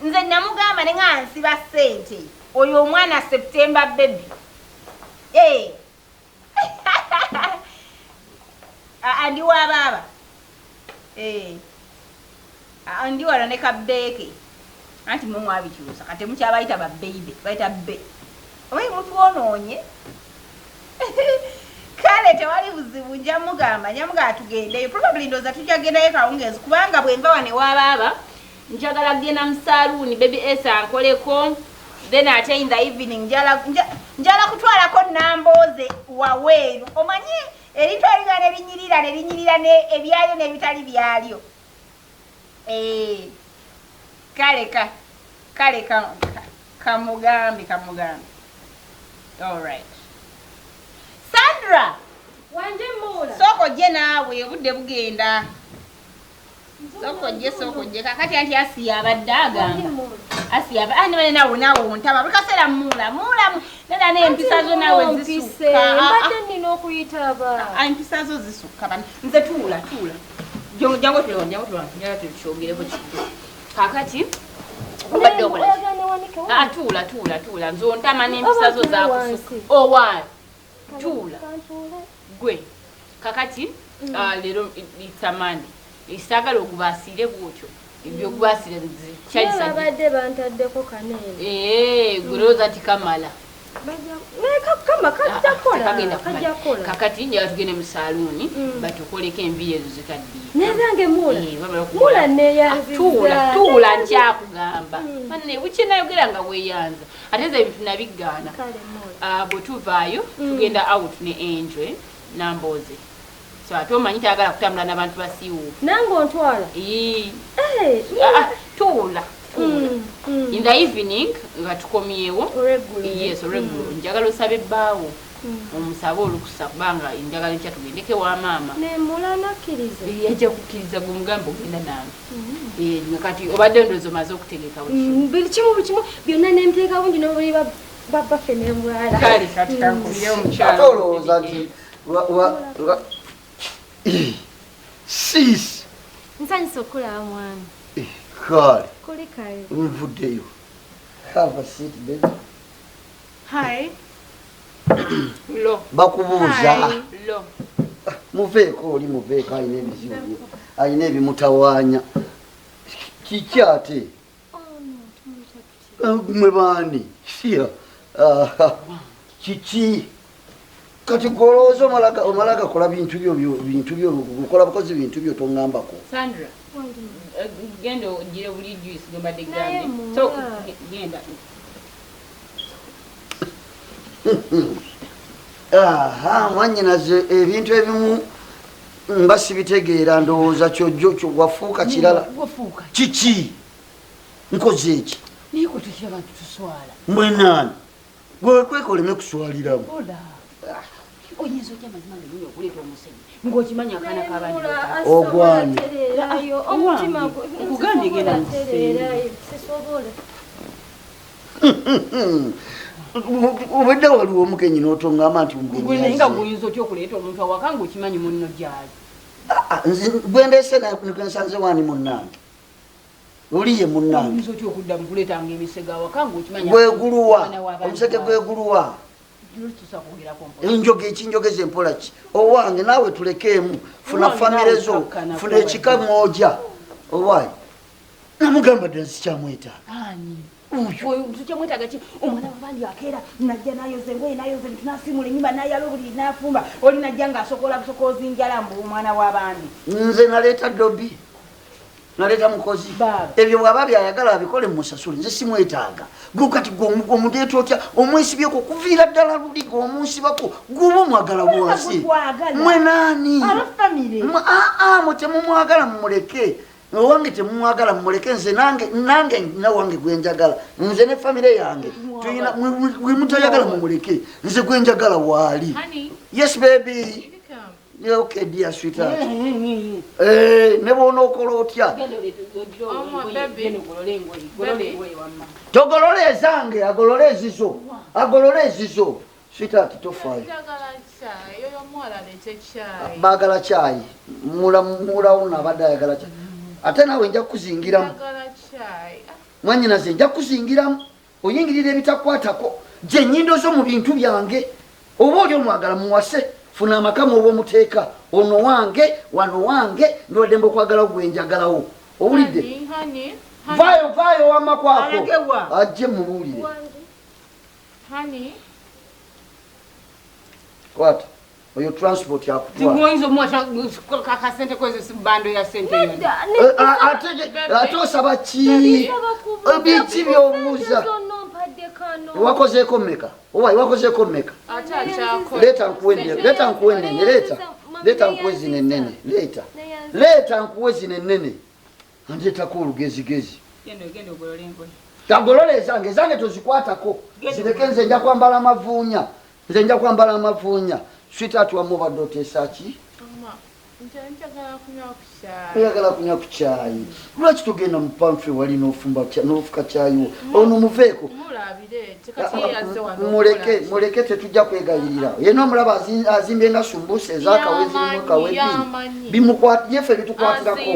nze namugamba ne nga nsiba ssente oyo omwana September baby andi wa baba andi wala ne kabeke anti mumwe abikyusa kati mukyabayita ba baby bayita be oyi mutu ononye kale tewali buzibu njamugamba tugendeyo probably ndoza tujagendayo kawungezi kubanga bwemba wane wa baba njagala genda mu saloon baby Esa ankoleko then ate in the evening njala kutwalako namboze waweru omanye eritwalira nerinyirira ne ebyayo nebitali byalyo kale kamugambi all right Sandra wanje mula soko je naawe budde bugenda soko je kakati anti asiya abaddaga asiya ani bane nawo ntaba bikasera mula nenda ne empisa zo nawe zisuka mbadde nino okuyitaba empisa zo zisuka bani nze tuula jango tulonja tukyongereko kido kakati obadde okola tuula nzontama n'empisa zo zakusuka owa tuula gwe kakati lero itamani isagala okubasire bwotyo ebyo kubasire kyalisa abadde bantaddeko kanene guroza tikamala kama kajja kola kakati njala tugende mu saloon batukoleko enviiri ezo zikaddiye nezange mula neyanziza tuula nkyakugamba manne bukinayogera nga weeyanza ate nze ebintu nabigaana bwe tuvaayo tugenda out ne Angel Namboze so ate omanyi tayagala kutambula n'abantu basiiwuufu nange ontwala tuula in the evening nga tukomyewo yes regular njagala osabe bbaawo omusabe olukusa kubanga njagala nkya tugendeke wa maama nemula nakkiriza yajja kukkiriza gwe mugambo ogenda nange kati obadde ndowooza omaze okutegeka buli kimu byonna nemteeka bundi nobuli babaffe nemwala kale kati kankulirewo mukyala olowooza nti sis nsanyisa okulaba mwami kale kuli kale nvuddeyo have a seat baby hi lo bakubuuza lo muveeko oli muveeko alina ebizibu alina ebimutawaanya kiki ate mwe baani kiki kati golooza omala gakola bintu byo okola bukozi bintu byo tongambako Sandra genda ogire buli juice gombadde gambe so genda mwanyinaze ebintu ebimu mba sibitegeera ndowooza kyojjo wafuuka kirala kiki nkoze eki mwenaani gwekoleme kuswaliramu oyinza otya amazima ngenyo okuleeta omusenyi ng'okimanya akaana k'abantu ogwani okuganda egenda obadde waliwo omukenyi n'otongamba nti mugenyi nga guyinza otya okuleeta omuntu awaka ng'okimanyi munno gyali gwendeese nsanze wani munnange oliye munnange oyinza otya okudda mukuleetanga emisege awaka ng'okimanyi gweguluwa omusege gweguluwa enjoge ekinjogeza empola ki owange naawe tulekeemu funa famire zo funa ekika mwoja owaayi namugamba dda nsikyamwetaaga tukyamwetaaga ki omwana wabandi akeera najja nayoza engoye nayoza ebintu nasimula enyumba nayala obuliri nafumba oli najja ng'asokola busokoozi njala mbu omwana w'abandi nze naleeta dobi naleeta mukozi ebyo bwaba byayagala abikole mumusasule nze simwetaaga gukati omudeeta otya omwesibyeko kuviira ddala luli g'omunsibako guba omwagala bwonsi mwenaani mwe temumwagala mumuleke owange temumwagala mumuleke nze nange nawange gwenjagala nze ne famire yange tuyina wemutayagala mumuleke nze gwenjagala waali yes baby Yeah, okay, dear sweetheart. Ne bono okola otya? Togolole ezange, agolole ezizo. Sweetheart, tofaayo. Baagala chai. Mulamu abadde ayagala chai. Ate nawe nja kuzingiramu. Mwanyinaze nja kusingiramu oyingirira ebitakwatako gye nnyindo zo mu bintu byange oba oli omwagala muwase funa amakamu oba omuteeka ono wange wano wange ndwadde mba okwagala gwe njagalawo owulidde vaayo wamakwako ajje mubuulire kwata oyo transport ate osaba ki biki byobuuza wakozeeko mmeka owayi wakozeeko mmeka leeta nkuwe ennene leeta nkuwe zino ennene leeta nkuwe zino ennene andeetako olugezigezi tagolola ezange tozikwatako zireke nze nja kwambala amavuunya switaati wamu obadde oteesa ki oyagala kunywa ku kyayi lwaki togenda mu pamfe wali n'ofuka kyayiwo ono muveeko muleke tetujja kwegayirira yena omulaba azimbye nga sumbusa ezakawezi limu kawedi bimukwayefe bitukwatirako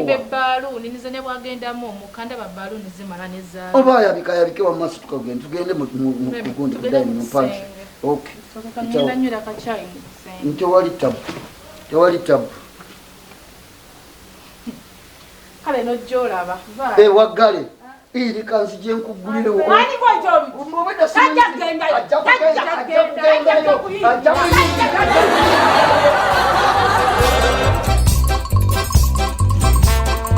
oba yabike wamumaaso tugende mukugundi kudayi mu pamfe tewali tabu kale nojolaba waggale iri kanzi gye nkugulirewo